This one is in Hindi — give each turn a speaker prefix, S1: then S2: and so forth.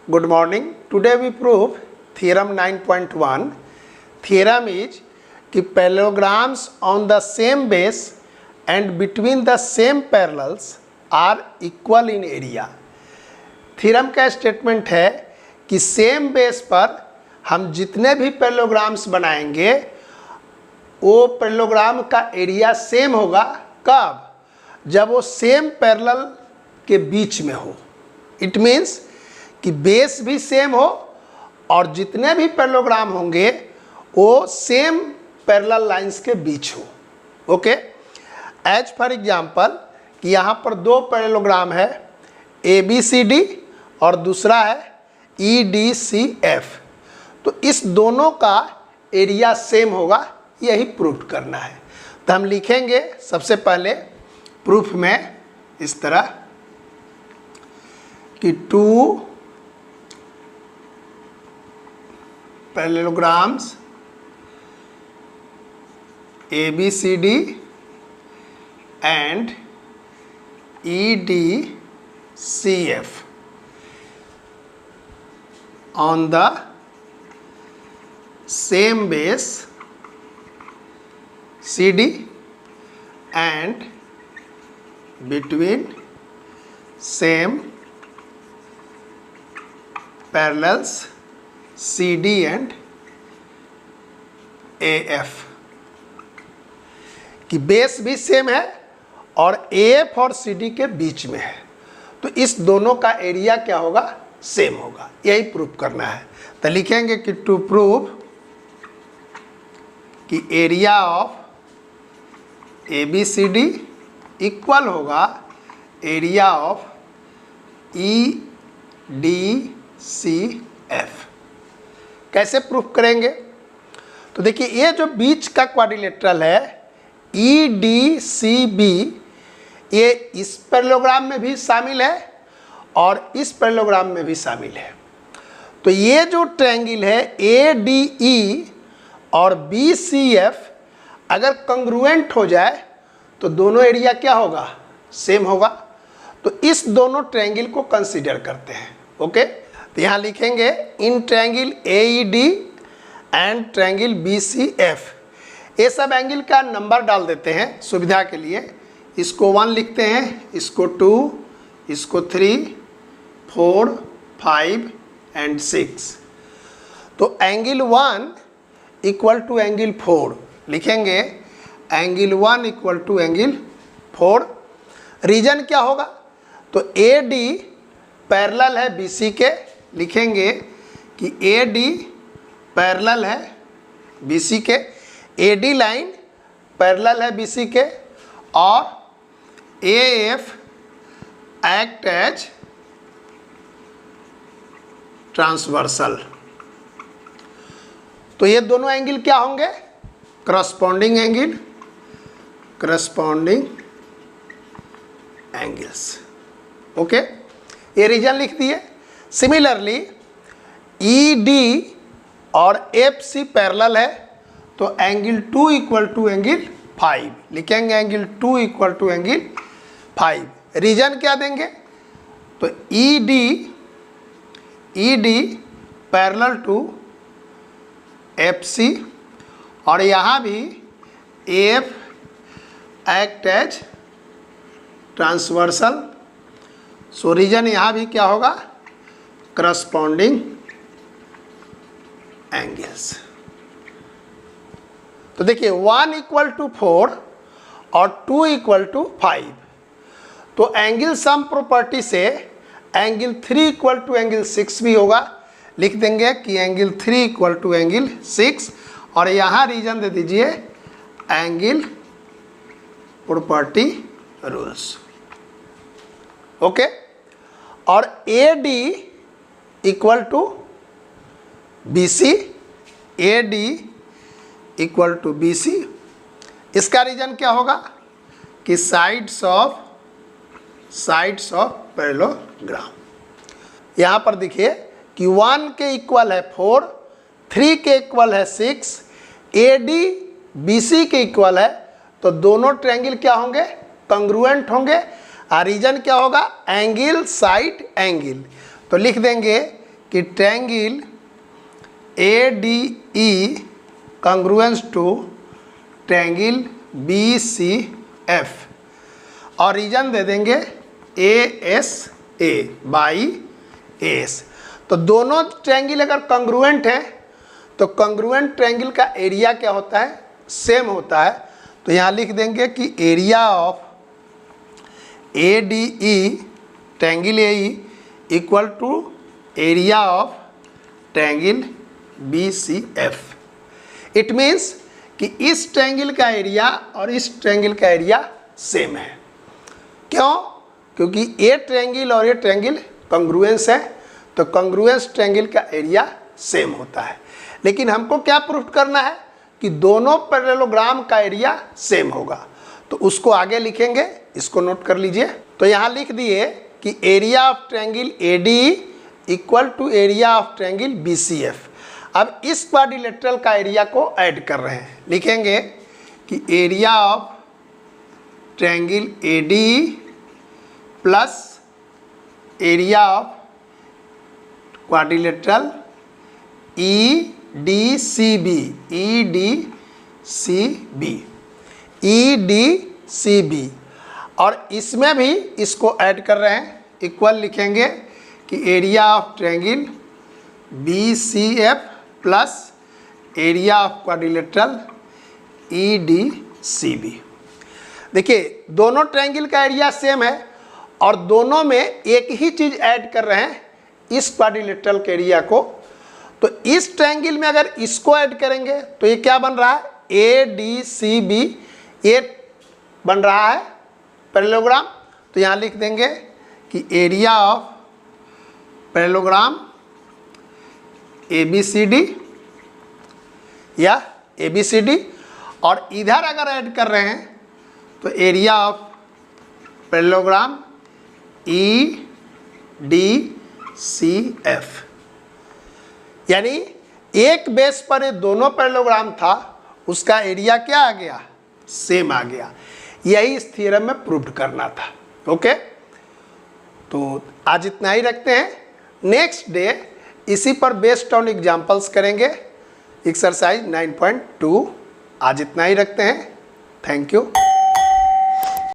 S1: Good morning. Today we prove theorem 9.1. Theorem is कि parallelograms on the same base and between the same parallels are equal in area. Theorem का स्टेटमेंट है कि सेम बेस पर हम जितने भी पैरेललोग्राम्स बनाएंगे वो पैरेललोग्राम का एरिया सेम होगा। कब? जब वो सेम पैरेलल के बीच में हो। इट मीन्स कि बेस भी सेम हो और जितने भी पैरेललोग्राम होंगे वो सेम पैरेलल लाइंस के बीच हो। ओके, एज फॉर एग्जांपल कि यहाँ पर दो पैरेललोग्राम है ABCD और दूसरा है EDCF, तो इस दोनों का एरिया सेम होगा, यही प्रूफ करना है। तो हम लिखेंगे सबसे पहले प्रूफ में इस तरह कि to parallelograms ABCD and EDCF on the same base CD and between same parallels CD and AF, कि बेस भी सेम है और AF और CD के बीच में है, तो इस दोनों का एरिया क्या होगा? सेम होगा। यही प्रूफ करना है। तो लिखेंगे कि टू प्रूव कि एरिया ऑफ ABCD इक्वल होगा एरिया ऑफ EDCF। कैसे प्रूफ करेंगे? तो देखिए, ये जो बीच का क्वाड्रिलेटरल है EDCB, ये इस पैरेललोग्राम में भी शामिल है और इस पैरेललोग्राम में भी शामिल है। तो ये जो ट्रायंगल है ADE और BCF अगर कंग्रुएंट हो जाए तो दोनों एरिया क्या होगा? सेम होगा। तो इस दोनों ट्रायंगल को कंसीडर करते हैं। ओके, तो यहाँ लिखेंगे in triangle AED and triangle BCF। ये सब एंगल का नंबर डाल देते हैं सुविधा के लिए। इसको 1 लिखते हैं, इसको 2, इसको 3, 4, 5 एंड 6। तो एंगल 1 इक्वल टू एंगल 4 लिखेंगे। Angle 1 equal to angle 4। Reason क्या होगा? तो AD पैरेलल है BC के, लिखेंगे कि AD पैरेलल है BC के, AD लाइन पैरेलल है BC के और AF एक्ट एज ट्रांसवर्सल। तो ये दोनों एंगल क्या होंगे? Corresponding angle, corresponding angles. Okay, ये रीजन लिख दिए। सिमिलरली ED और FC पैरेलल है, तो एंगल 2 इक्वल टू एंगल 5 लिखेंगे। Angle 2 equal to angle 5। Reason क्या देंगे? तो ED पैरेलल टू FC और यहाँ भी AF एक्ट एज ट्रांसवर्सल। सो रीजन यहाँ भी क्या होगा? Corresponding angles. तो देखिए 1 इक्वल टू 4 और 2 इक्वल टू 5, तो एंगल सम प्रॉपर्टी से एंगल 3 इक्वल टू एंगल 6 भी होगा। लिख देंगे कि एंगल 3 इक्वल टू एंगल 6 और यहाँ रीजन दे दीजिए एंगल प्रॉपर्टी रूल्स। ओके, और AD equal to BC, AD equal to BC। इसका रीजन क्या होगा? कि साइड्स ऑफ पैरेललोग्राम। यहाँ पर देखिए कि 1 के इक्वल है 4, 3 के इक्वल है 6, AD BC के इक्वल है, तो दोनों ट्रायंगल क्या होंगे? कंग्रुएंट होंगे। रीजन क्या होगा? Angle side angle. तो लिख देंगे कि triangle A D E congruence to triangle B C F और रीजन दे देंगे A S A by S. तो दोनों ट्रायंगल अगर कॉन्ग्रुएंट है तो कॉन्ग्रुएंट ट्रायंगल का एरिया क्या होता है, सेम होता है। तो यहाँ लिख देंगे कि area of A D E triangle A E equal to area of triangle B C F. It means कि इस ट्रायंगल का एरिया और इस ट्रायंगल का एरिया सेम है। क्यों? क्योंकि ये ट्रायंगल और ये ट्रायंगल कॉन्ग्रुएंस है, तो कॉन्ग्रुएंस ट्रायंगल का एरिया सेम होता है। लेकिन हमको क्या प्रूफ करना है कि दोनों पैरेललोग्राम का एरिया सेम होगा, तो उसको आगे लिखेंगे, इसको नोट कर लीजिए। तो यहाँ लिख दिए कि area of triangle A D equal to area of triangle B C F. अब इस क्वाड्रिलेटरल का एरिया को ऐड कर रहे हैं, लिखेंगे कि area of triangle A D plus area of quadrilateral E D C B, E D C B, E D C B, और इसमें भी इसको ऐड कर रहे हैं, इक्वल लिखेंगे कि area of triangle B C F plus area of quadrilateral E D C B. देखिए दोनों ट्रायंगल का एरिया सेम है और दोनों में एक ही चीज़ ऐड कर रहे हैं, इस क्वाड्रिलेटरल के एरिया को। तो इस ट्रायंगल में अगर इसको ऐड करेंगे तो ये क्या बन रहा है, ए डी सी बी, ये बन रहा है पैरेललोग्राम। तो यहाँ लिख देंगे कि area of parallelogram A B C D या ए बी सी डी, और इधर अगर ऐड कर रहे हैं तो area of parallelogram E D C F. यानी एक बेस पर ये दोनों पैरेललोग्राम था, उसका एरिया क्या आ गया, सेम आ गया। यही इस थ्योरम में प्रूव करना था। ओके, तो आज इतना ही रखते हैं। नेक्स्ट डे इसी पर बेस्ड ऑन एग्जांपल्स करेंगे, एक्सरसाइज 9.2। आज इतना ही रखते हैं। Thank you.